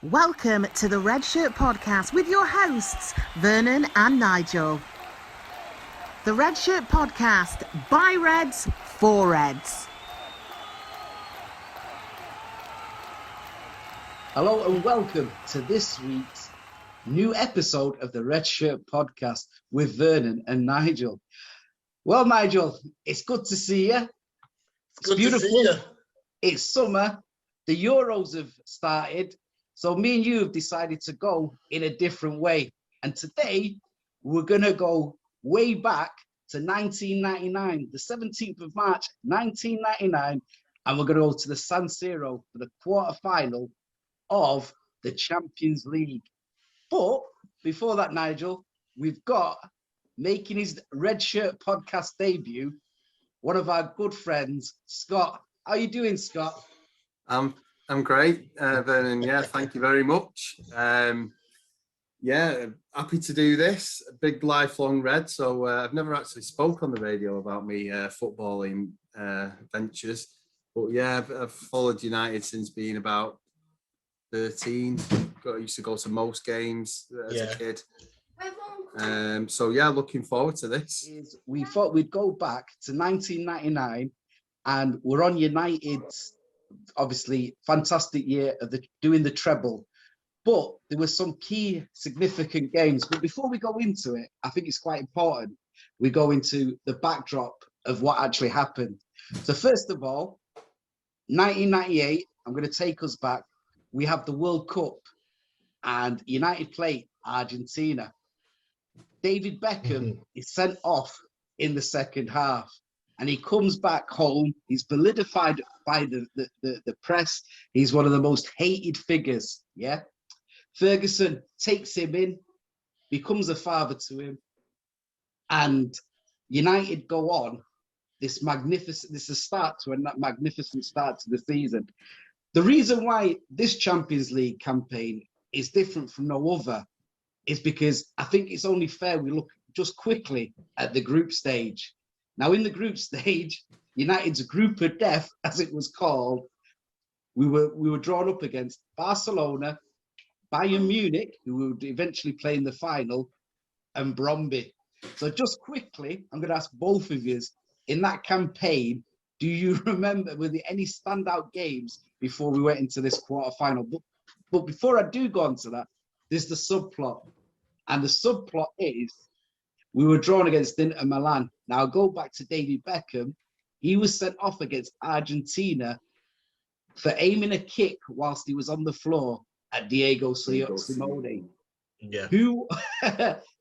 Welcome to the Redshirt podcast with your hosts, Vernon and Nigel. The Redshirt podcast by Reds for Reds. Hello and welcome to this week's new episode of the Redshirt podcast with Vernon and Nigel. Well, Nigel, it's good to see you. It's beautiful. To see you. It's summer. The Euros have started. So me and you have decided to go in a different way. And today we're going to go way back to 1999, the 17th of March, 1999. And we're going to go to the San Siro for the quarterfinal of the Champions League. But before that, Nigel, we've got, making his Redshirt podcast debut, one of our good friends, Scott. How are you doing, Scott? I'm great, Vernon. Yeah, thank you very much. Yeah, happy to do this. A big lifelong Red. So I've never actually spoke on the radio about me footballing ventures. But yeah, I've followed United since being about 13. I used to go to most games as a kid. So yeah, looking forward to this. We thought we'd go back to 1999, and we're on United's obviously fantastic year of doing the treble. But there were some key significant games. But before we go into it, I think it's quite important we go into the backdrop of what actually happened. So first of all, 1998, I'm going to take us back. We have the World Cup and United play Argentina. David Beckham is sent off in the second half, and he comes back home. He's vilified by the press. He's one of the most hated figures. Yeah. Ferguson takes him in, becomes a father to him, and United go on this is a start to a magnificent start to the season. The reason why this Champions League campaign is different from no other is because I think it's only fair we look just quickly at the group stage. Now, in the group stage, United's group of death, as it was called, we were drawn up against Barcelona, Bayern Munich, who would eventually play in the final, and Brøndby. So just quickly, I'm going to ask both of you, in that campaign, do you remember, were there any standout games before we went into this quarterfinal? But before I do go on to that, there's the subplot. And the subplot is, we were drawn against Inter Milan. Now, I'll go back to David Beckham. He was sent off against Argentina for aiming a kick whilst he was on the floor at Diego Simeone. Yeah. Who,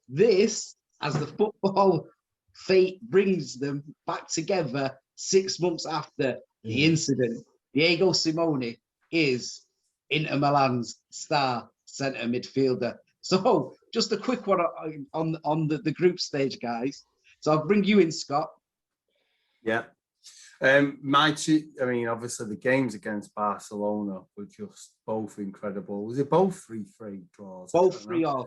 this, as the football fate brings them back together 6 months after the incident, Diego Simeone is Inter Milan's star centre midfielder. So just a quick one on the group stage, guys. So I'll bring you in, Scott. Yeah. Obviously the games against Barcelona were just both incredible. Was it both 3-3 draws? Both 3-3.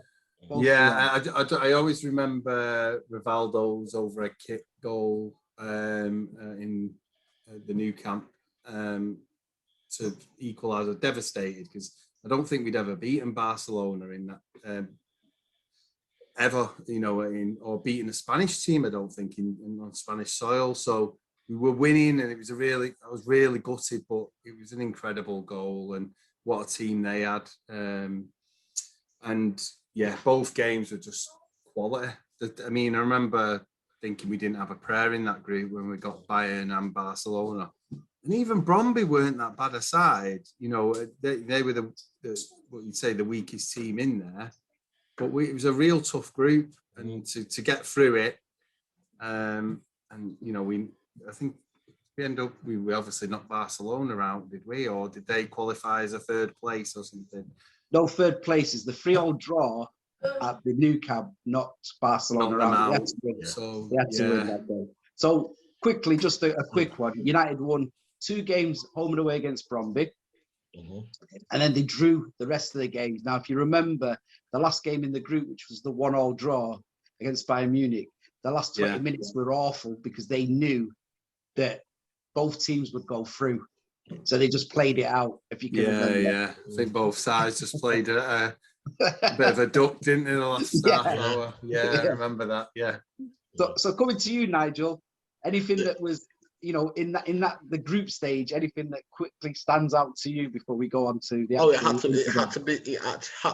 I always remember Rivaldo's over a kick goal in the new camp to equalise. I was devastated because I don't think we'd ever beaten Barcelona in that ever, or beaten a Spanish team. I don't think on Spanish soil. So we were winning, and I was really gutted, but it was an incredible goal, and what a team they had. And yeah, both games were just quality. I remember thinking we didn't have a prayer in that group when we got Bayern and Barcelona. And even Brøndby weren't that bad a side. They were what you'd say the weakest team in there. But it was a real tough group, and to get through it, I think we obviously knocked Barcelona out, did we? Or did they qualify as a third place or something? No, third place is the 3-3 draw at the new camp, knocked Barcelona out. They had to win that day. So quickly, just a quick one. United won 2 games home and away against Brøndby. And then they drew the rest of the games. Now, if you remember the last game in the group, which was the 1-1 draw against Bayern Munich, the last 20 minutes were awful because they knew that both teams would go through. So they just played it out, if you can remember. Yeah. I think both sides just played a bit of a duck, didn't they, the last half hour? Yeah, I remember that. Yeah. So coming to you, Nigel, anything that was, in that the group stage, anything that quickly stands out to you before we go on to the? It had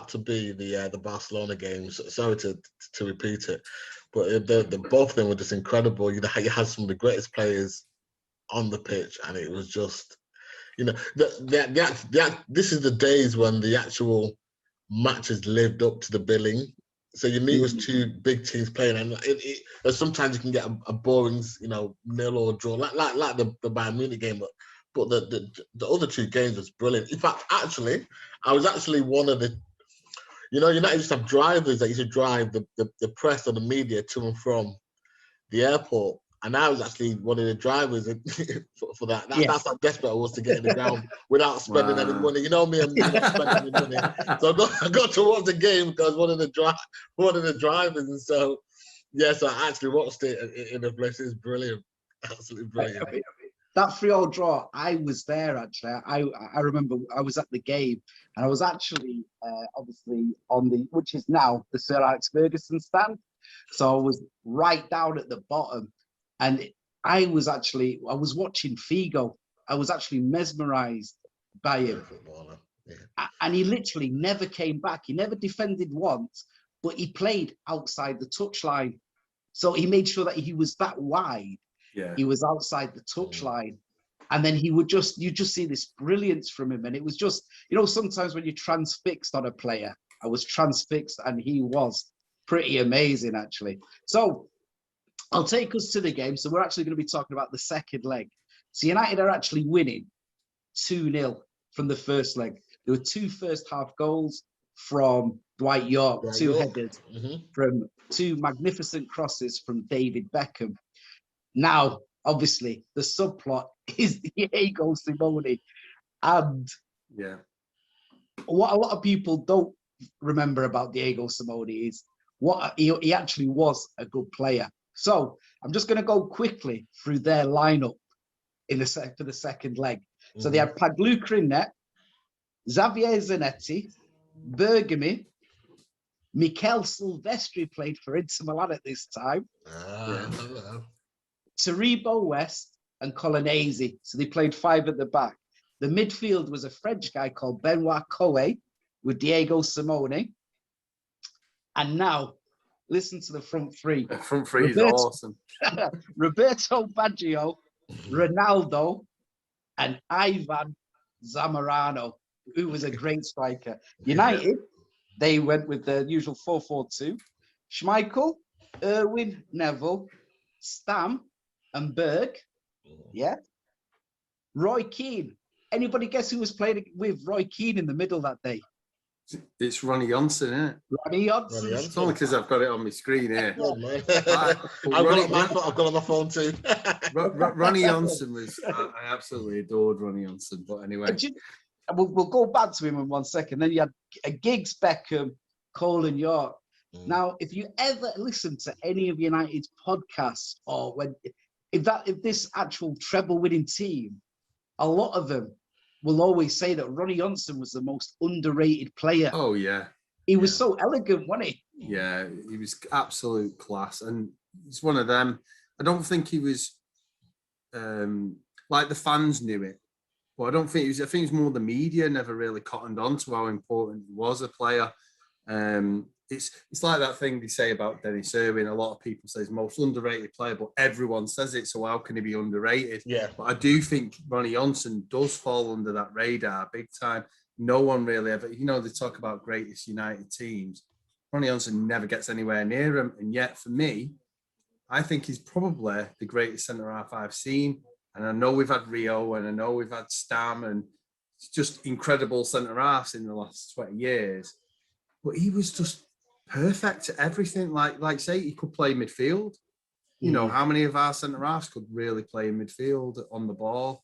to be the Barcelona games. Sorry to repeat it, but the both of them were just incredible. You had some of the greatest players on the pitch, and it was just, this is the days when the actual matches lived up to the billing. So you knew it was two big teams playing, and sometimes you can get a boring, nil or draw, like the Bayern Munich game. But the other two games was brilliant. In fact, actually, I was actually one of the, United used to have drivers that used to drive the press or the media to and from the airport. And I was actually one of the drivers for that. That's how desperate I was to get in the ground without spending any money. You know me, I'm not spending any money. So I got to watch the game because one of the drivers. And so, yes, I actually watched it in the place. It's brilliant. Absolutely brilliant. That 3-3 draw, I was there, actually. I remember I was at the game, and I was actually, obviously, on which is now the Sir Alex Ferguson stand. So I was right down at the bottom. And I was watching Figo. I was actually mesmerized by him. And he literally never came back. He never defended once, but he played outside the touchline. So he made sure that he was that wide. Yeah. He was outside the touchline. And then you just see this brilliance from him. And it was just, sometimes when you're transfixed on a player, I was transfixed, and he was pretty amazing, actually. So I'll take us to the game. So we're actually going to be talking about the second leg. So United are actually winning 2-0 from the first leg. There were 2 first-half goals from Dwight York, 2 headers from 2 magnificent crosses from David Beckham. Now, obviously, the subplot is Diego Simeone. And what a lot of people don't remember about Diego Simeone is he actually was a good player. So I'm just going to go quickly through their lineup for the second leg. So they had Pagluca in net, Xavier Zanetti, Bergami, Mikel Silvestri played for Inter Milan at this time, Taribo West, and Colonnesi. So they played 5 at the back. The midfield was a French guy called Benoit Coe with Diego Simeone. And now, listen to the front three. The front three is awesome. Roberto Baggio, Ronaldo, and Ivan Zamorano, who was a great striker. United, they went with the usual 4-4-2. Schmeichel, Irwin, Neville, Stam, and Berg. Yeah. Roy Keane. Anybody guess who was playing with Roy Keane in the middle that day? It's Ronnie Johnson, isn't it? Ronnie Johnson. It's only because I've got it on my screen here. I've got it on my phone too. Ronnie Johnson was, I absolutely adored Ronnie Johnson. But anyway. We'll go back to him in 1 second. Then you had Giggs, Beckham, Cole and York. Now, if you ever listen to any of United's podcasts, or if this actual treble winning team, a lot of them will always say that Ronnie Johnson was the most underrated player. Oh, yeah. He was so elegant, wasn't he? Yeah, he was absolute class. And he's one of them. I don't think he was, like the fans knew it. But I don't think I think it was more the media never really cottoned on to how important he was a player. It's like that thing they say about Dennis Irwin. A lot of people say he's the most underrated player, but everyone says it, so how can he be underrated? Yeah. But I do think Ronnie Johnson does fall under that radar big time. No one really ever, they talk about greatest United teams. Ronnie Johnson never gets anywhere near him. And yet, for me, I think he's probably the greatest centre-half I've seen. And I know we've had Rio, and I know we've had Stam, and it's just incredible centre-halves in the last 20 years. But he was just perfect at everything. Like say, he could play midfield. How many of our centre-halves could really play in midfield on the ball?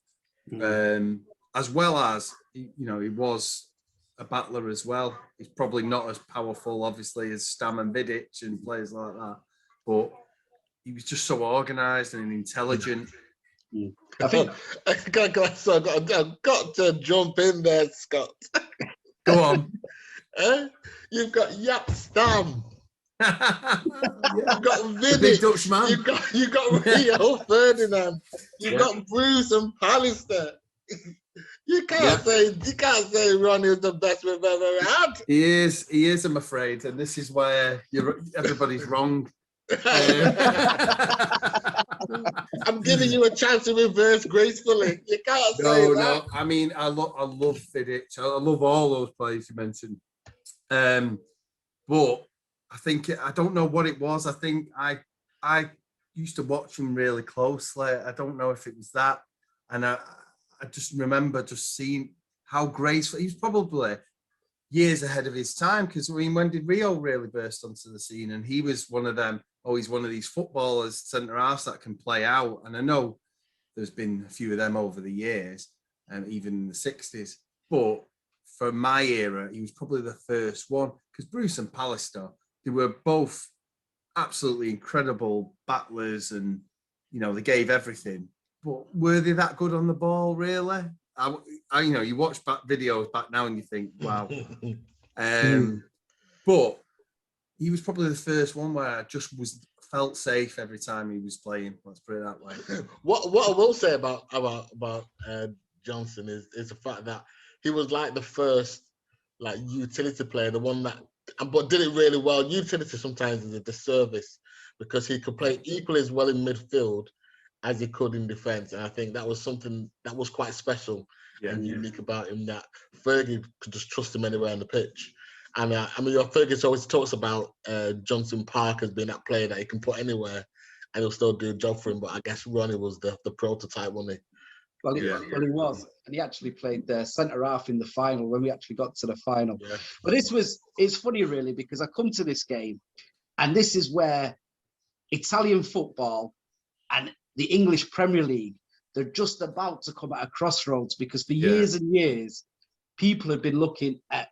As well as, he was a battler as well. He's probably not as powerful, obviously, as Stam and Vidic and players like that. But he was just so organised and intelligent. I think I've got to jump in there, Scott. Go on. You've got Yap Stam. Yeah. You've got The big Vidic. Dutch man. You've got Rio Ferdinand. You've Yeah. got Bruce and Pallister. You can't say Ronnie is the best we've ever had. He is, I'm afraid, and this is where everybody's wrong. I'm giving you a chance to reverse gracefully. You can't say that. No. I mean, I love Vidic. I love all those players you mentioned. But I think I don't know what it was. I think I used to watch him really closely. I don't know if it was that, and I just remember just seeing how graceful he was. Probably years ahead of his time, because I mean, when did Rio really burst onto the scene? And he was one of them. Oh, he's one of these footballers, centre halves that can play out. And I know there's been a few of them over the years, and even in the 60s. But for my era, he was probably the first one, because Bruce and Pallister, they were both absolutely incredible battlers, and they gave everything. But were they that good on the ball, really? I you watch back videos back now and you think, wow. But he was probably the first one where I just felt safe every time he was playing. Let's put it that way. What I will say about Johnson is the fact that he was like the first like utility player, the one that but did it really well. Utility sometimes is a disservice because he could play equally as well in midfield as he could in defence, and I think that was something that was quite special and unique about him, that Fergie could just trust him anywhere on the pitch. And Fergus always talks about Johnson Park as being that player that he can put anywhere and he'll still do a job for him. But I guess Ronnie was the prototype, wasn't he? Well, he was. And he actually played centre half in the final when we actually got to the final. Yeah. But it's funny, really, because I come to this game and this is where Italian football and the English Premier League, they're just about to come at a crossroads, because for years and years, people have been looking at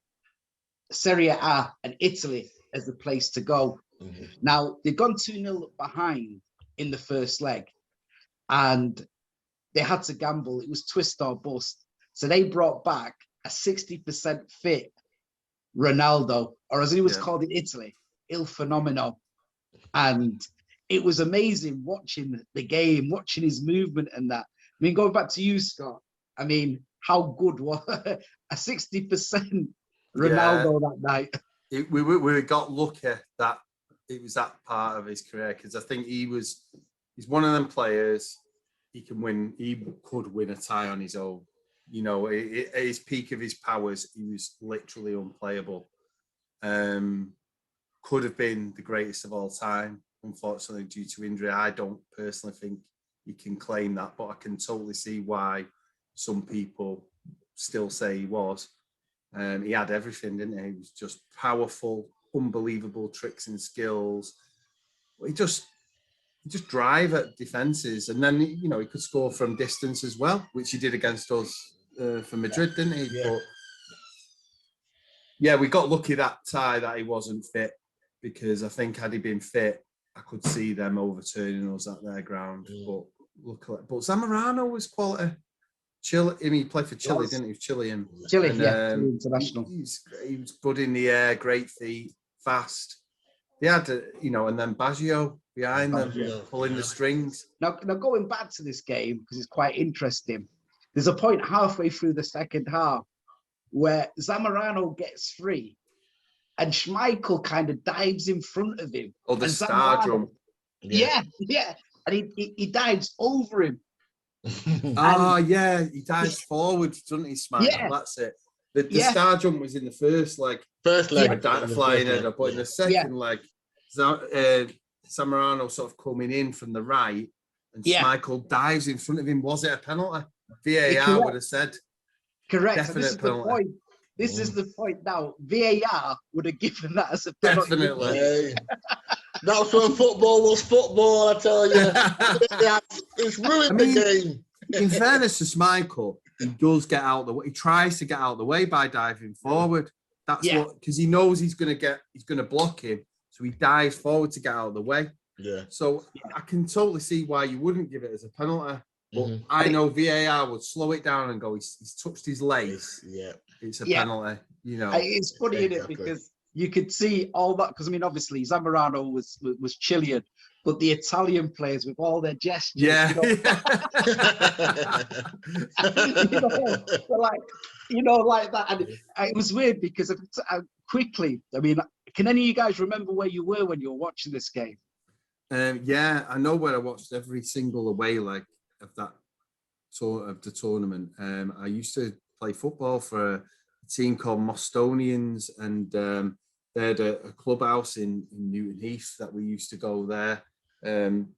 Serie A and Italy as the place to go. Mm-hmm. Now, they've gone 2-0 behind in the first leg, and they had to gamble. It was twist or bust. So they brought back a 60% fit Ronaldo, or as he was called in Italy, Il Fenomeno. And it was amazing watching the game, watching his movement and that. I mean, going back to you, Scott, I mean, how good was a 60% Ronaldo that night? We got lucky that it was that part of his career, because I think he's one of them players. He could win a tie on his own. At his peak of his powers, he was literally unplayable. Could have been the greatest of all time. Unfortunately, due to injury, I don't personally think he can claim that, but I can totally see why some people still say he was. He had everything, didn't he? He was just powerful, unbelievable tricks and skills. He just drive at defences, and then he could score from distance as well, which he did against us for Madrid, didn't he? Yeah. But we got lucky that tie that he wasn't fit, because I think had he been fit, I could see them overturning us at their ground. But luckily, Zamorano was quality. Chile. I mean, he played for Chile, didn't he? He was Chilean. Chile, Chile international. He was good in the air, great feet, fast. They had, and then Baggio behind them, pulling the strings. Now going back to this game, because it's quite interesting. There's a point halfway through the second half where Zamorano gets free, and Schmeichel kind of dives in front of him. Oh, the star drum. Yeah. And he dives over him. He dives forward, doesn't he, Schmeichel? Yeah. That's it. The star jump was in the first leg. Flying head up, but in the second leg, Zamorano sort of coming in from the right, and Schmeichel dives in front of him. Was it a penalty? VAR would have said. Correct. Definite so this penalty. Is the point. This is the point now. VAR would have given that as a penalty. Definitely. Hey. That's when football was football, I tell you. It's ruined the game. In fairness to Schmeichel, he does get out the way. He tries to get out the way by diving forward. That's what, because he knows he's going to block him. So he dives forward to get out of the way. Yeah. So I can totally see why you wouldn't give it as a penalty. But I know VAR would slow it down and go, he's touched his lace. Yeah. It's a penalty, you know. It's funny, isn't it? Because you could see all that, because I mean, obviously Zamorano was Chilean, but the Italian players with all their gestures, Yeah. Like that. And it was weird because quickly, I mean, can any of you guys remember where you were when you were watching this game? Yeah, I know where I watched every single away leg of that of the tournament. I used to play football for a team called Mostonians, and they had a clubhouse in Newton Heath that we used to go there. And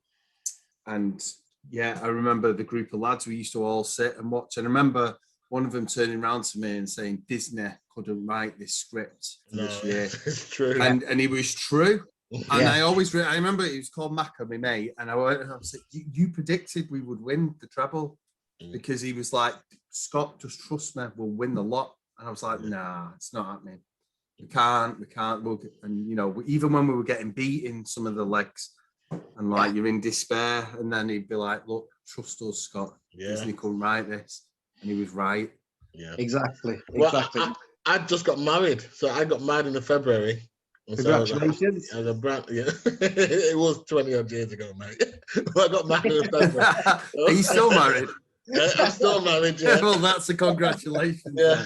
yeah, I remember the group of lads, we used to all sit and watch. And I remember one of them turning around to me and saying, Disney couldn't write this script this year. It's true. And it was true. And I always, I remember it was called Macca, my mate. And I was like, you predicted we would win the treble, because he was like, Scott, just trust me, we'll win the lot. And I was like, nah, it's not happening. We can't. And, you know, even when we were getting beat in some of the legs, and like, you're in despair, and then he'd be like, look, trust us, Scott. Disney couldn't write this. And he was right. Yeah, exactly. Well, I just got married. So I got married in February. Congratulations. So it was 20 odd years ago, mate. I got married in February. Are you still married? I'm still married, yeah. Well, that's a congratulations. Yeah.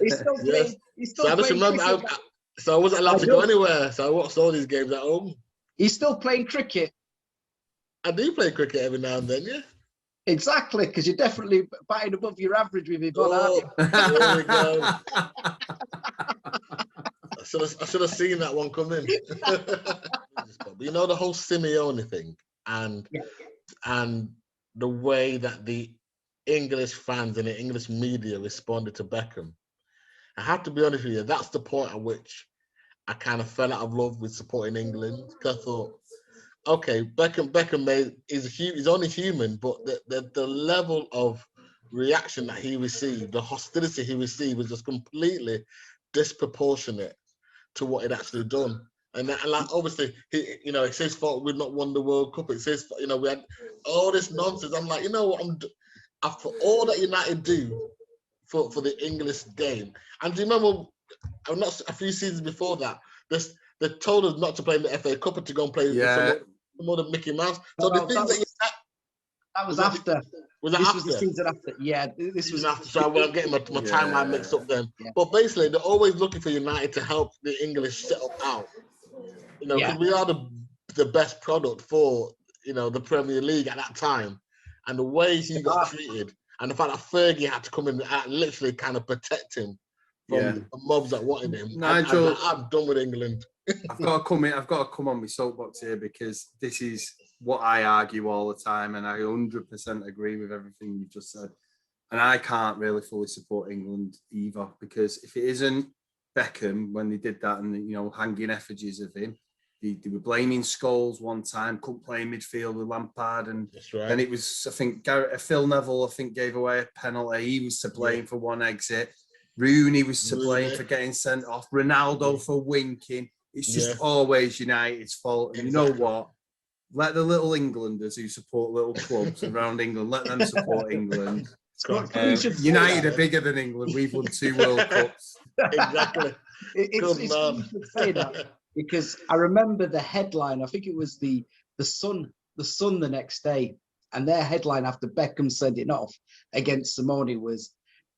He's still playing. So I just remember, so I wasn't allowed to go anywhere. So I watched all these games at home. He's still playing cricket. I do play cricket every now and then, yeah. Exactly, because you're definitely batting above your average with your ball, aren't you? There we go. I should have seen that one coming. But you know the whole Simeone thing, and the way that the English fans and the English media responded to Beckham. I have to be honest with you, that's the point at which I kind of fell out of love with supporting England, because I thought, okay, Beckham he's only human, but the level of reaction that he received, the hostility he received, was just completely disproportionate to what he'd actually done. And like, obviously, it's his fault we've not won the World Cup. It's his fault, we had all this nonsense. I'm like, you know what? For all that United do for the English game, and do you remember? A few seasons before that, they told us not to play in the FA Cup and to go and play some other Mickey Mouse. So the things that was after. Was that this after? was the season after. Yeah, this was after. So I'm getting my timeline mixed up then. Yeah. But basically, they're always looking for United to help the English settle out. Because we are the best product for the Premier League at that time, and the way he got treated, and the fact that Fergie had to come in and literally kind of protect him from the mobs that wanted him. Nigel, I'm done with England. I've got to come on my soapbox here, because this is what I argue all the time, and I 100% agree with everything you've just said. And I can't really fully support England either, because if it isn't Beckham when they did that and hanging effigies of him, they were blaming Scholes one time, couldn't play in midfield with Lampard, and then it was, I think, Phil Neville, gave away a penalty. He was to blame for one exit. Rooney was to blame for getting sent off. Ronaldo for winking. It's just always United's fault. And you know what? Let the little Englanders who support little clubs around England, let them support England. United are bigger than England. We've won 2 World Cups. Exactly. It's funny you should say that, because I remember the headline. I think it was the Sun the next day, and their headline after Beckham sent it off against Simone was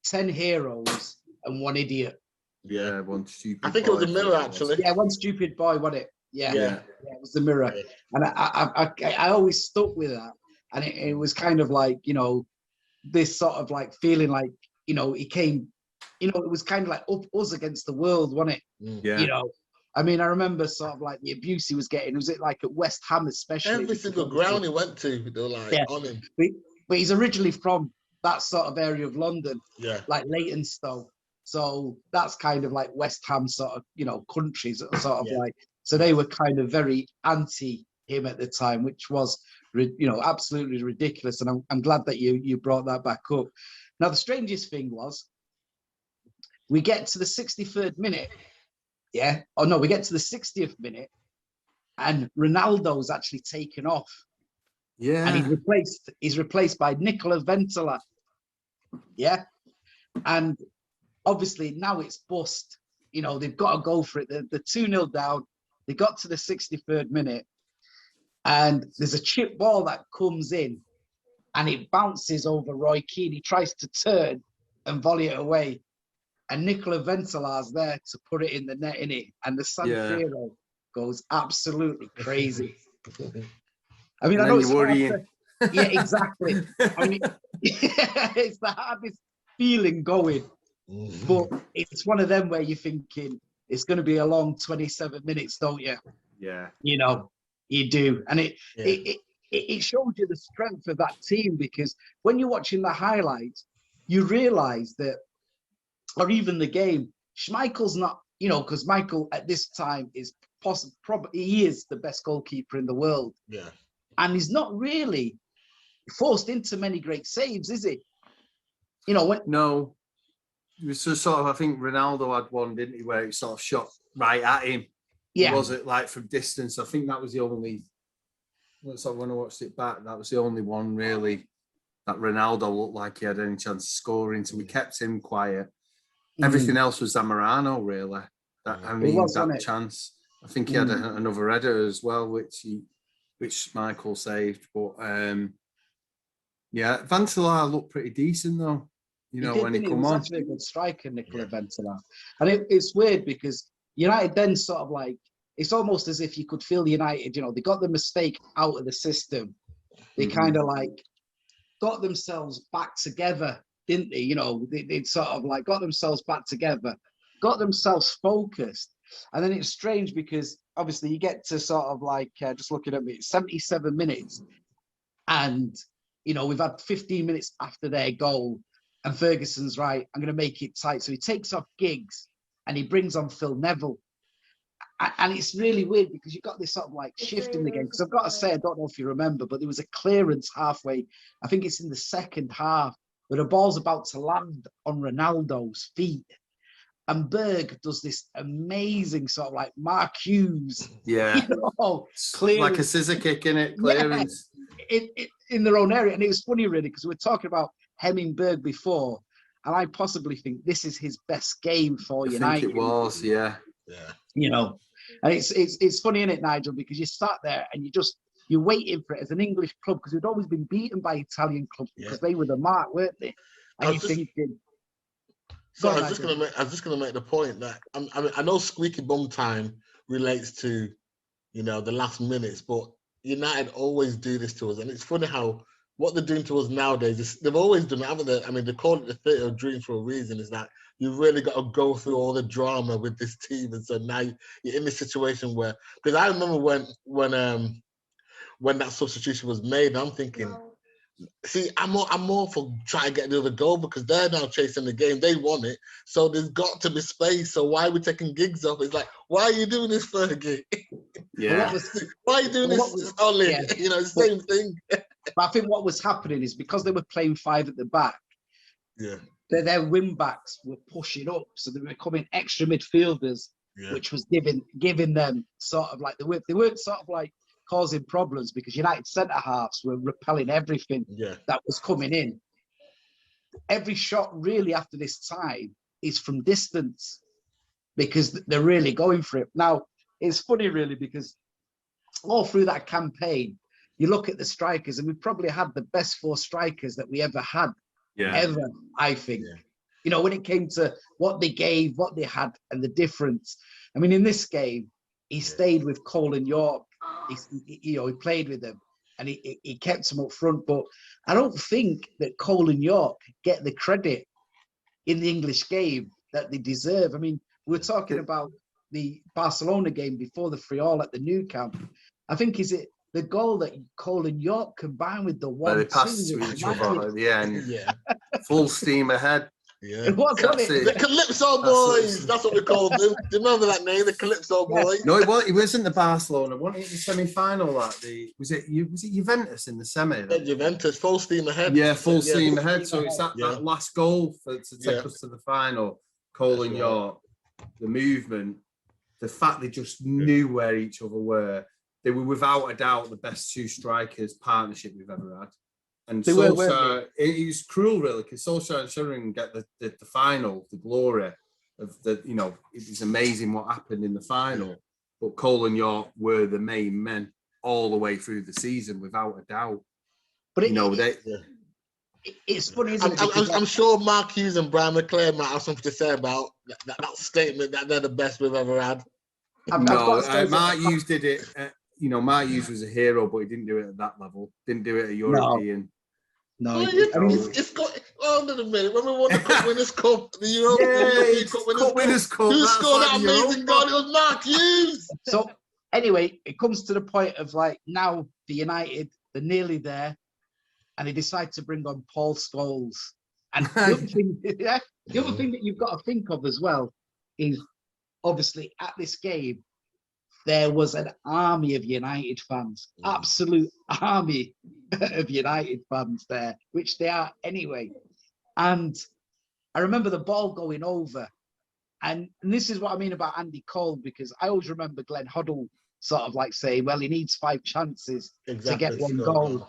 10 heroes and 1 idiot. Yeah, 1 stupid. I think it was the Mirror, actually. Yeah, 1 stupid boy, wasn't it? Yeah, it was the Mirror. And I always stuck with that. And it was kind of like, this sort of like feeling like, he came, it was kind of like us against the world, wasn't it? Yeah. I mean, I remember sort of like the abuse he was getting. Was it like at West Ham especially? Every single ground he went to, they were like on him. But he's originally from that sort of area of London, like Leytonstone. So that's kind of like West Ham sort of, countries sort of like, so they were kind of very anti him at the time, which was, absolutely ridiculous. And I'm glad that you brought that back up. Now, the strangest thing was, we get to the 63rd minute. Yeah. Oh, no, we get to the 60th minute and Ronaldo's actually taken off. Yeah. And he's replaced by Nicola Ventola. Yeah. And obviously now it's bust. You know, they've got to go for it. They're 2-0 down. They got to the 63rd minute. And there's a chip ball that comes in and it bounces over Roy Keane. He tries to turn and volley it away. And Nicola Ventola's there to put it in the net, innit? And the San Siro goes absolutely crazy. I mean, And I know then it's you're hard worrying. yeah, exactly. I mean, it's the hardest feeling going. But it's one of them where you're thinking it's going to be a long 27 minutes, don't you? Yeah. You know, you do. And it shows you the strength of that team, because when you're watching the highlights, you realise that, or even the game, Schmeichel's not, you know, because Michael at this time is probably, he is the best goalkeeper in the world. Yeah. And he's not really forced into many great saves, is he? You know, when... No. It was just sort of, I think Ronaldo had one, didn't he, where he sort of shot right at him. Yeah. Was it like from distance? I think that was the only, so when I watched it back, that was the only one really that Ronaldo looked like he had any chance of scoring. So we kept him quiet. Everything else was Zamorano, really. That chance. I think he had another header as well, which Michael saved. But Ventola looked pretty decent though. You know, when he come on. He was actually a good striker, Nicola Ventola. And it's weird because United then sort of like, it's almost as if you could feel United, you know, they got the mistake out of the system. They kind of like got themselves back together, didn't they? You know, they'd sort of like got themselves back together, got themselves focused. And then it's strange because obviously you get to sort of like, just looking at me, 77 minutes. And, you know, we've had 15 minutes after their goal. And Ferguson's right, I'm going to make it tight. So he takes off Giggs and he brings on Phil Neville. And it's really weird because you've got this sort of like shift in the game. Because I've got to say, I don't know if you remember, but there was a clearance halfway. I think it's in the second half where the ball's about to land on Ronaldo's feet. And Berg does this amazing sort of like Mark Hughes. Yeah. You know, clearance. Like a scissor kick in it, clearance. Yeah, in their own area. And it was funny, really, because we were talking about Hemmingberg before. And I possibly think this is his best game for United. I think it was, yeah. You know, and it's funny, isn't it, Nigel? Because you sat there and you're waiting for it as an English club, because we'd always been beaten by Italian clubs because they were the mark, weren't they? And you're thinking. So I was just gonna make the point that I know squeaky bum time relates to, you know, the last minutes, but United always do this to us, and it's funny how what they're doing to us nowadays. They've always done it, haven't they? I mean, they call it the theatre of dreams for a reason. Is that you've really got to go through all the drama with this team, and so now you're in this situation where, because I remember when that substitution was made, and I'm thinking, see, I'm more for trying to get the other goal because they're now chasing the game. They want it, so there's got to be space. So why are we taking Giggs off? It's like, why are you doing this, Fergie? Yeah. Why are you doing this, Ollie? Yeah. You know, the same thing. But I think what was happening is because they were playing five at the back, their wing backs were pushing up, so they were becoming extra midfielders, which was giving them sort of like the width. They weren't sort of like causing problems because United centre halves were repelling everything that was coming in. Every shot really after this time is from distance because they're really going for it. Now, it's funny really because all through that campaign, you look at the strikers and we probably had the best four strikers that we ever had, ever, I think. Yeah. You know, when it came to what they gave, what they had and the difference. I mean, in this game, he stayed with Cole and York. He played with them and he kept them up front. But I don't think that Cole and York get the credit in the English game that they deserve. I mean, we were talking about the Barcelona game before the 3-3 at the Nou Camp. I think the goal that Cole and York combined with the 1-2. They passed to each other at the end. Full steam ahead. Yeah. It was, wasn't it? The Calypso Boys. That's what we called them. Do you remember that name, the Calypso Boys? No, it wasn't the Barcelona. Wasn't it the semi-final? Was it Juventus in the semi? Juventus, full steam ahead. Yeah, full steam ahead. So it's that last goal to take us to the final. Cole and York, the movement, the fact they just knew where each other were. they were without a doubt the best two strikers partnership we've ever had. And They were, weren't Solskjaer, it was cruel, really, because Solskjaer and Sheringham get the final, the glory of the, you know, it was amazing what happened in the final. Yeah. But Cole and York were the main men all the way through the season, without a doubt. But it's funny, isn't it? I'm sure Mark Hughes and Brian McClare might have something to say about that statement that they're the best we've ever had. Mark Hughes did it. Mark Hughes was a hero, but he didn't do it at that level. Didn't do it at European. No, it's got. Hold on a minute. When we won the Cup Winners' Cup, the European Cup Winners' Cup, who scored that amazing goal? It was Mark Hughes. So anyway, it comes to the point of like now the United, they're nearly there, and they decide to bring on Paul Scholes. And the other thing, the other thing that you've got to think of as well is obviously at this game there was an army of United fans, absolute army of United fans there, which they are anyway. And I remember the ball going over. And this is what I mean about Andy Cole, because I always remember Glenn Hoddle sort of like saying, well, he needs 5 chances to get one goal.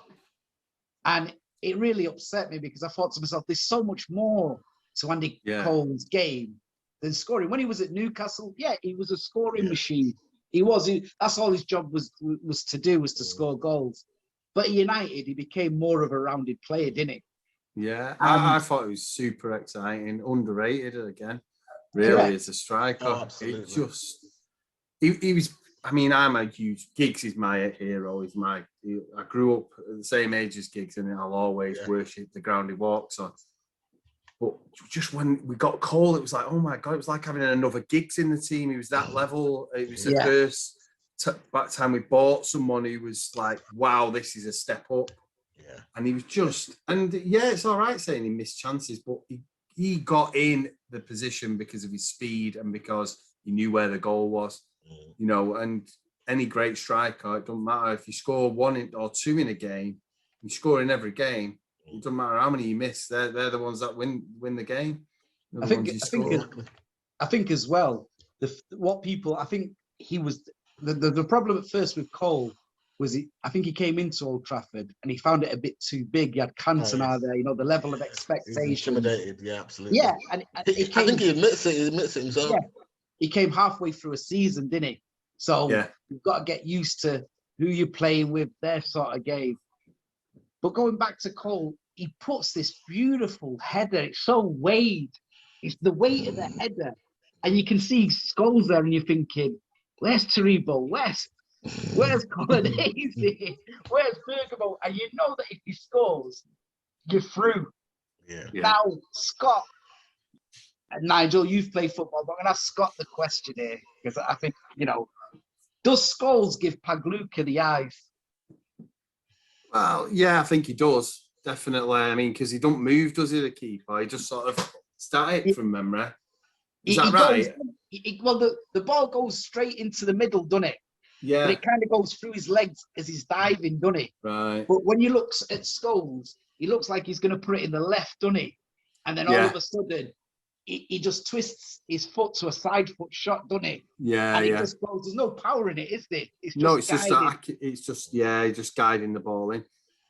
And it really upset me because I thought to myself, there's so much more to Andy Cole's game than scoring. When he was at Newcastle, he was a scoring machine. That's all his job was to do, was to score goals. But at United, he became more of a rounded player, didn't he? Yeah, I thought it was super exciting, underrated again, really, as a striker. Oh, absolutely. He was, I mean, I'm a huge, Giggs is my hero. I grew up at the same age as Giggs, and I'll always worship the ground he walks on. But just when we got Cole, it was like, oh my God, it was like having another Giggs in the team. He was that level. It was the first time we bought someone who was like, wow, this is a step up. Yeah. And he was it's all right saying he missed chances, but he got in the position because of his speed and because he knew where the goal was, and any great striker, it doesn't matter if you score 1 or 2 in a game, you score in every game. It doesn't matter how many you miss; they're the ones that win the game. I think as well. He was the problem at first with Cole was I think he came into Old Trafford and he found it a bit too big. He had Cantona there, the level of expectation. He's intimidated, absolutely. Yeah, and I think he admits it. He admits it himself. Yeah, he came halfway through a season, didn't he? So you've got to get used to who you're playing with, their sort of game. But going back to Cole, he puts this beautiful header. It's so weighed. It's the weight of the header. And you can see Scholes there and you're thinking, where's Taribo? Where's Colin Hazy? Where's Bergamo? And you know that if he scores, you're through. Yeah. Now, Scott and Nigel, you've played football, but I'm going to ask Scott the question here because I think, does Scholes give Pagluka the eyes? Well, yeah, I think he does, definitely. I mean, because he don't move, does he, the keeper? He just sort of started from memory. Is that right? The ball goes straight into the middle, doesn't it? Yeah. But it kind of goes through his legs as he's diving, doesn't it? Right. But when you look at Scholes, he looks like he's going to put it in the left, doesn't he? And then all of a sudden, he just twists his foot to a side foot shot, doesn't he? Yeah, and it just goes, there's no power in it, is there? It's just guiding the ball in.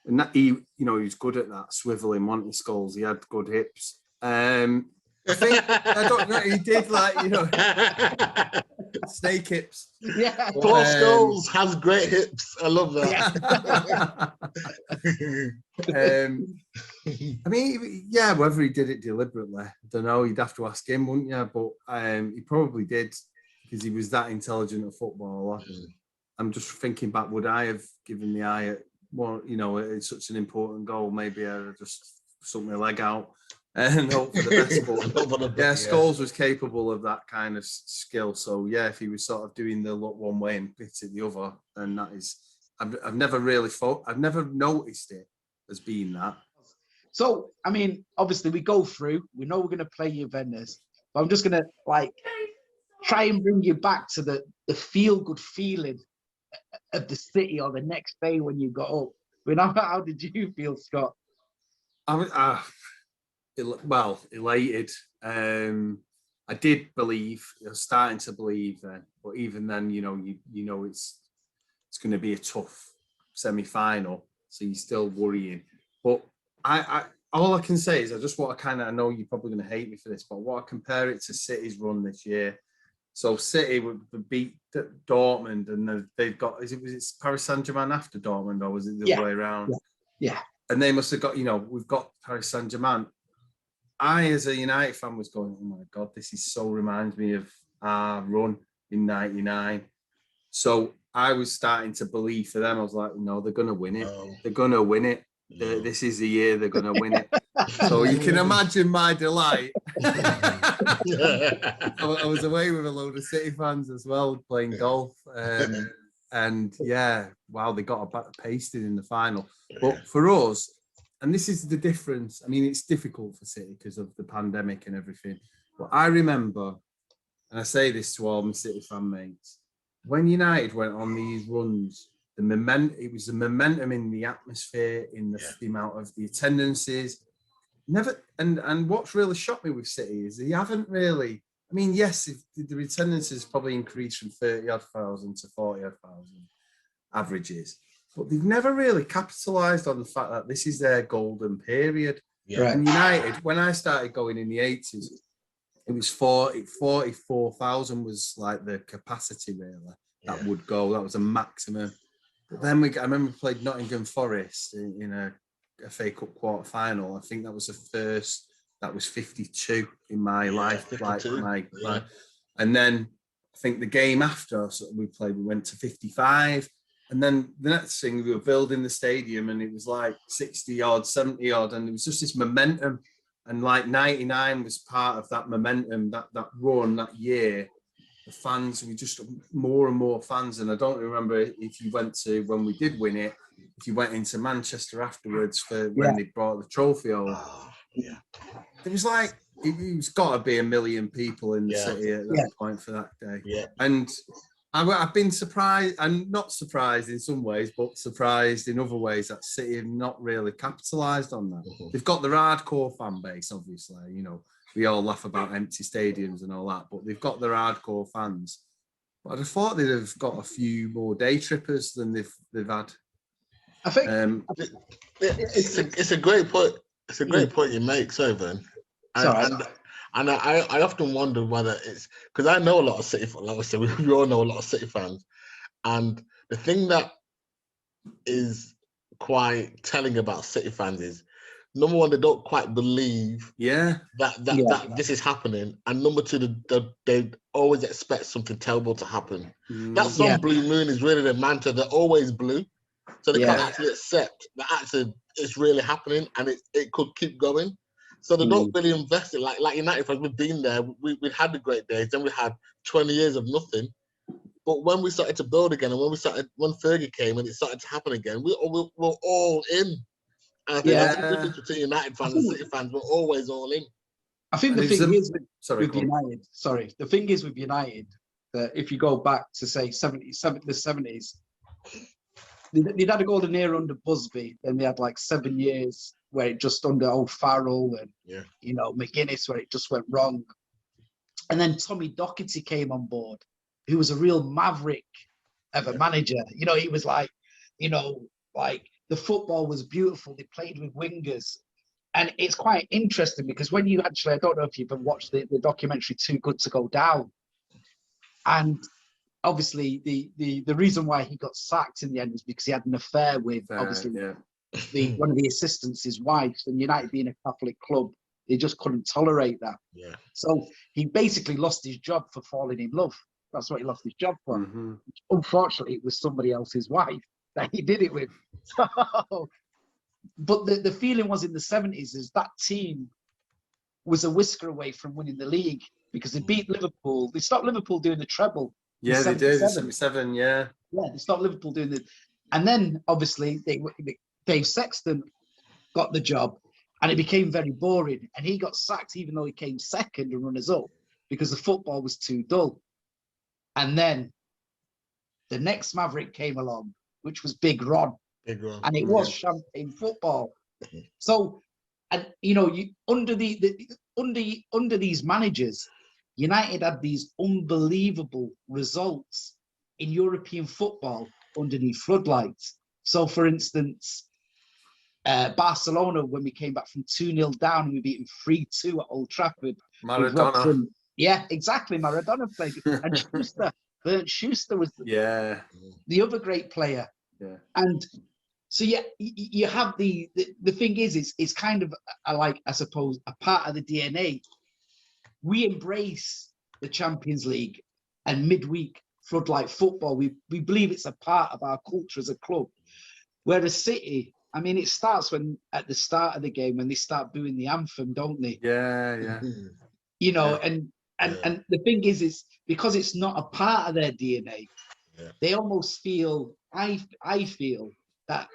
And that he was good at that, swiveling, wasn't he, Scholes? He had good hips. I don't know, he did snake hips. Yeah. Paul Scholes has great hips. I love that. I mean, whether he did it deliberately, I don't know. You'd have to ask him, wouldn't you? But he probably did because he was that intelligent a footballer. I'm just thinking back, would I have given the eye at it's such an important goal? Maybe I'd have just stuck my leg out and hope for the best. Scholes was capable of that kind of skill. So if he was sort of doing the look one way and hit it the other, then that is, I've never really I've never noticed it as being that. So I mean, obviously we go through. We know we're going to play Juventus, but I'm just going to try and bring you back to the feel good feeling of the city or the next day when you got up. I mean, how did you feel, Scott? Elated. I did believe, starting to believe then, but even then, it's it's going to be a tough semi-final, so you're still worrying. But I all I can say is I just want to I know you're probably going to hate me for this, but I want to compare it to City's run this year. So City would beat Dortmund, and they've got, was it Paris Saint-Germain after Dortmund, or was it the other way around? Yeah. And they must have got, we've got Paris Saint-Germain. I, as a United fan, was going, oh my God, this is so reminds me of our run in '99. So I was starting to believe for them. I was like, no, they're going to win it. They're going to win it. This is the year they're going to win it. So you can imagine my delight. I was away with a load of City fans as well, playing golf. And yeah, wow, they got a pasted in the final. But for us, and this is the difference. I mean, it's difficult for City because of the pandemic and everything. But I remember, and I say this to all my City fan mates, when United went on these runs, it was the momentum in the atmosphere, in the amount of the attendances. And what's really shocked me with City is they haven't really. I mean, yes, the attendance has probably increased from 30-odd thousand to 40-odd thousand averages, but they've never really capitalised on the fact that this is their golden period. Yeah. And United, when I started going in the 80s, it was 44,000 was like the capacity really that would go. That was a maximum. But then I remember we played Nottingham Forest in a FA Cup quarter final. I think that was the first. That was 52 in my life. 52. And then I think the game after we went to 55. And then the next thing, we were building the stadium and it was like 60 odd, 70 odd. And it was just this momentum. And like 99 was part of that momentum, that run, that year. The fans, we just more and more fans. And I don't remember if you went to, when we did win it, if you went into Manchester afterwards for when they brought the trophy home. It was like, it's got to be 1 million people in the city at that point for that day. Yeah. And I've been surprised, and not surprised in some ways, but surprised in other ways that City have not really capitalised on that. Mm-hmm. They've got their hardcore fan base, obviously. We all laugh about empty stadiums and all that, but they've got their hardcore fans. But I'd have thought they'd have got a few more day trippers than they've had. I think it's a great point. It's a great point you make, Vern. And I often wonder whether it's because I know a lot of City fans. Like I said, we all know a lot of City fans, and the thing that is quite telling about City fans is, number one, they don't quite believe that this is happening, and number two, they always expect something terrible to happen. That song "Blue Moon" is really their mantra. They're always blue. So they can't actually accept that actually it's really happening and it could keep going. So they don't really invest in like United fans. We've been there. We had the great days. Then we had 20 years of nothing. But when we started to build again, and when Fergie came and it started to happen again, we're all in. And I think that's the difference between United fans and City fans. We're always all in. I think the thing is with United. Sorry, the thing is with United that if you go back to say the 70s. They'd had a golden era under Busby, then they had like 7 years where it just under old Farrell and McGuinness where it just went wrong. And then Tommy Docherty came on board, who was a real maverick of a manager. He was like, like the football was beautiful. They played with wingers. And it's quite interesting because when you actually, I don't know if you've ever watched the documentary Too Good to Go Down. And obviously, the reason why he got sacked in the end was because he had an affair with one of the assistants, his wife. And United being a Catholic club, they just couldn't tolerate that. Yeah. So he basically lost his job for falling in love. That's what he lost his job for. Mm-hmm. Unfortunately, it was somebody else's wife that he did it with. But the feeling was in the 70s is that team was a whisker away from winning the league because they beat Liverpool. They stopped Liverpool doing the treble. Yeah, they did. 77, yeah. Yeah, they stopped Liverpool doing it. And then, obviously, Dave Sexton got the job, and it became very boring. And he got sacked, even though he came second and runners-up, because the football was too dull. And then the next Maverick came along, which was Big Ron. And it was champagne football. So, and under these managers, United had these unbelievable results in European football underneath floodlights. So, for instance, Barcelona, when we came back from 2-0 down, we beat them 3-2 at Old Trafford. Maradona. Yeah, exactly. Maradona played. And Schuster, Bernd Schuster was the other great player. Yeah. And so, yeah, you have the thing is, it's kind of like, I suppose, a part of the DNA. We embrace the Champions League and midweek floodlight football. We believe it's a part of our culture as a club. Whereas City, I mean, it starts at the start of the game when they start booing the anthem, don't they? Yeah. You know, and the thing is because it's not a part of their DNA, they almost feel, I feel that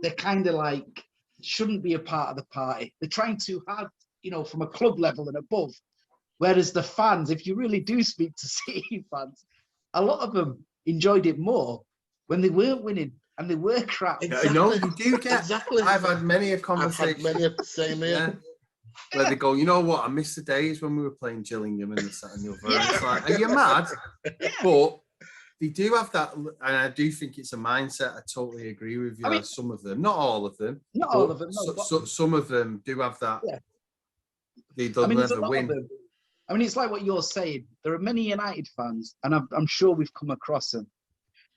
they're kind of like, shouldn't be a part of the party. They're trying too hard, you know, from a club level and above. Whereas the fans, if you really do speak to City fans, a lot of them enjoyed it more when they weren't winning and they were crap. Exactly. No, you do get. Exactly. I've had many a conversation. Same here. Where they go, you know what? I miss the days when we were playing Gillingham and this, that, and the other. And it's like, are you mad? But they do have that, and I do think it's a mindset. I totally agree with you. I mean, some of them, not all of them. Not all of them. No, so some of them do have that. Yeah. They'll never win. I mean, it's like what you're saying. There are many United fans, and I'm sure we've come across them.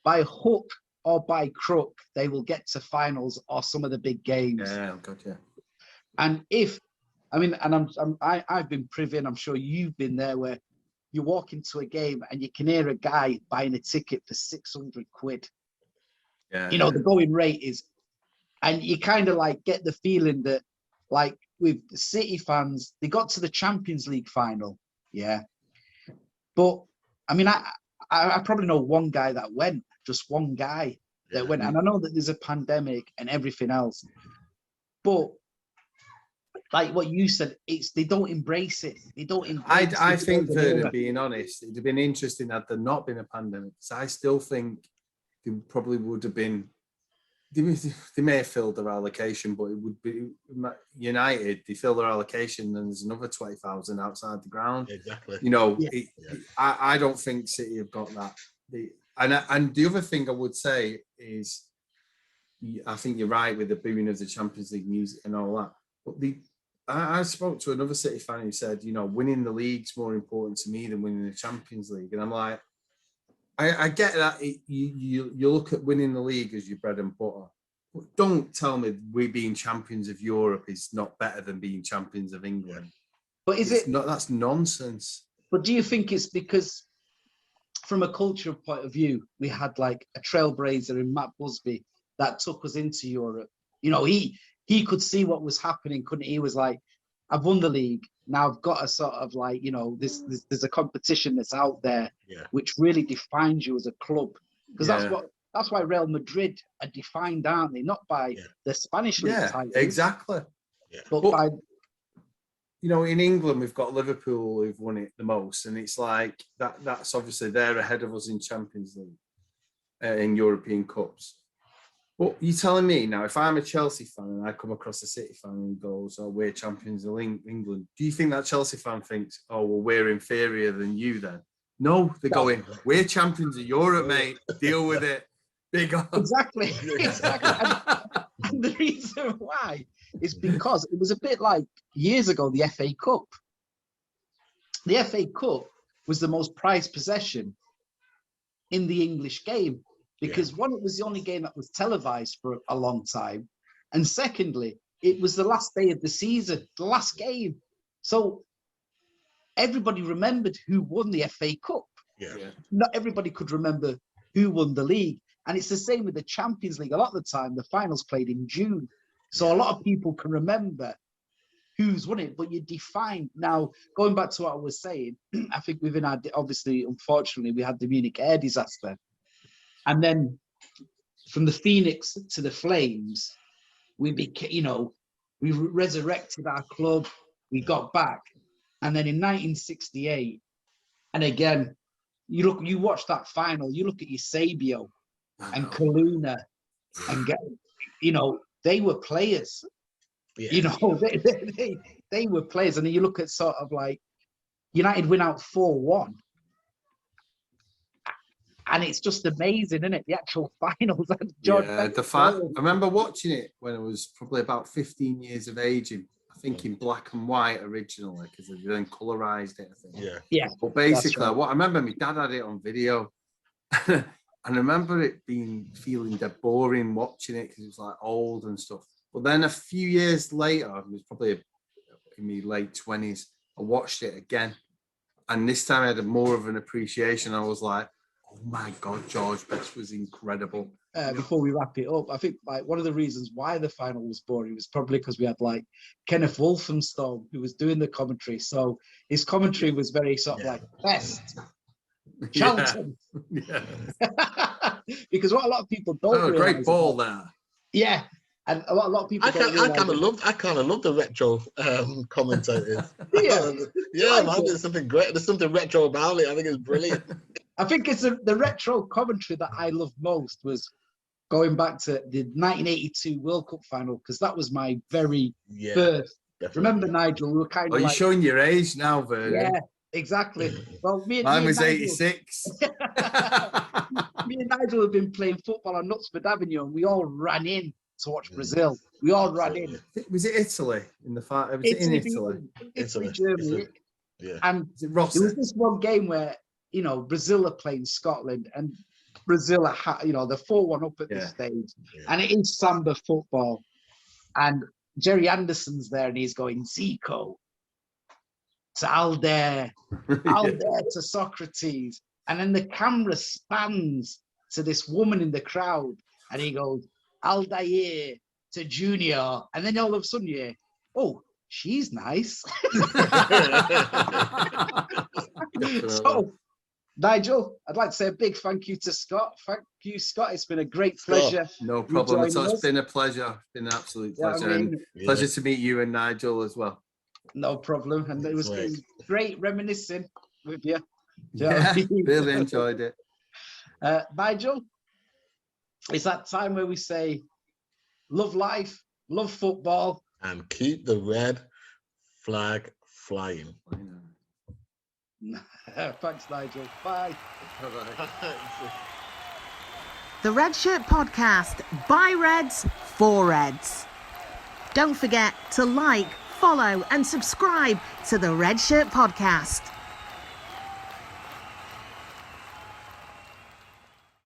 By hook or by crook, they will get to finals or some of the big games. Yeah, God, yeah. And I've been privy, and I'm sure you've been there, where you walk into a game and you can hear a guy buying a ticket for 600 quid. Yeah. You know, the going rate is, and you kind of like get the feeling that, like with City fans, they got to the Champions League final. Yeah. But I mean, I probably know one guy that went, just one guy that went. And I know that there's a pandemic and everything else, but like what you said, they don't embrace it. They don't embrace I think, Vernon, being honest, it'd have been interesting had there not been a pandemic. So I still think they probably would have been, they may have filled their allocation, but it would be United, they fill their allocation and there's another 20,000 outside the ground. Exactly. You know, I don't think City have got that. And the other thing I would say is, I think you're right with the booing of the Champions League music and all that. But I spoke to another City fan who said, you know, winning the league's more important to me than winning the Champions League. And I'm like, I get that you look at winning the league as your bread and butter, but don't tell me we being champions of Europe is not better than being champions of England. But that's nonsense. But do you think it's because, from a cultural point of view, we had like a trailblazer in Matt Busby that took us into Europe? You know, he could see what was happening, couldn't he? He was like, I've won the league. Now I've got a sort of like, you know, there's a competition that's out there, which really defines you as a club. Because that's why Real Madrid are defined, aren't they? Not by the Spanish league title. Exactly. But by, you know, in England we've got Liverpool who've won it the most, and it's like that's obviously they're ahead of us in Champions League, in European Cups. But you're telling me now, if I'm a Chelsea fan and I come across a City fan and goes, "Oh, we're champions of England," do you think that Chelsea fan thinks, "Oh, well, we're inferior than you then"? No, they're going, "We're champions of Europe, mate. Deal with it. Big on." Exactly. And the reason why is because it was a bit like years ago, the FA Cup. The FA Cup was the most prized possession in the English game. Because one, it was the only game that was televised for a long time. And secondly, it was the last day of the season, the last game. So everybody remembered who won the FA Cup. Not everybody could remember who won the league. And it's the same with the Champions League. A lot of the time, the finals played in June. So a lot of people can remember who's won it, but you define. Now, going back to what I was saying, I think within our, obviously, unfortunately, we had the Munich air disaster. And then from the Phoenix to the Flames, we became, you know, we resurrected our club, we got back. And then in 1968, and again, you watch that final, you look at Eusebio and Kaluna, and you know, they were players. You know, they were players. And then you look at sort of like United win out 4-1. And it's just amazing, isn't it? The actual finals. George I remember watching it when I was probably about 15 years of age. I think in black and white originally, because they then colorized it, I think. Yeah. But basically, right. what I remember, my dad had it on video. And I remember it feeling dead boring watching it because it was like old and stuff. But then a few years later, it was probably in my late 20s, I watched it again. And this time I had more of an appreciation. I was like, oh my God, George Best was incredible. Before we wrap it up, I think like one of the reasons why the final was boring was probably because we had like Kenneth Wolfenstone who was doing the commentary. So his commentary was very sort of like Best, Charlton. Yeah. Because what a lot of people don't realize. Great ball there. Yeah. And a lot of people I kind of love the retro commentators. Yeah, man, there's something great. There's something retro about it. I think it's brilliant. I think it's the retro commentary that I loved most was going back to the 1982 World Cup final, because that was my very first. Definitely. Remember, Nigel, we were kind of. You're showing your age now, Vernon. Yeah, exactly. Well, mine was 86. Me and Nigel have been playing football on Knutsford Avenue, and we all ran in to watch Brazil. We all ran in. Was it Italy in the fight? Was it in Italy? Italy, Germany. Yeah. And there was this one game where, you know, Brazil are playing Scotland, and Brazil are, you know, they're 4-1 up at this stage. Yeah. And it is Samba football. And Jerry Anderson's there, and he's going, Zico to Alder, Alder to Socrates. And then the camera spans to this woman in the crowd, and he goes, Aldair to Junior. And then all of a sudden you hear, oh, she's nice. So, Nigel, I'd like to say a big thank you to Scott. Thank you, Scott. It's been a great pleasure. No problem. It's been a pleasure. It's been an absolute pleasure. And pleasure to meet you and Nigel as well. No problem. And it was great reminiscing with you. Really enjoyed it. Nigel, it's that time where we say, love life, love football. And keep the red flag flying. Thanks, Nigel. Bye. The Redshirt Podcast, by Reds, for Reds. Don't forget to like, follow and subscribe to the Redshirt Podcast.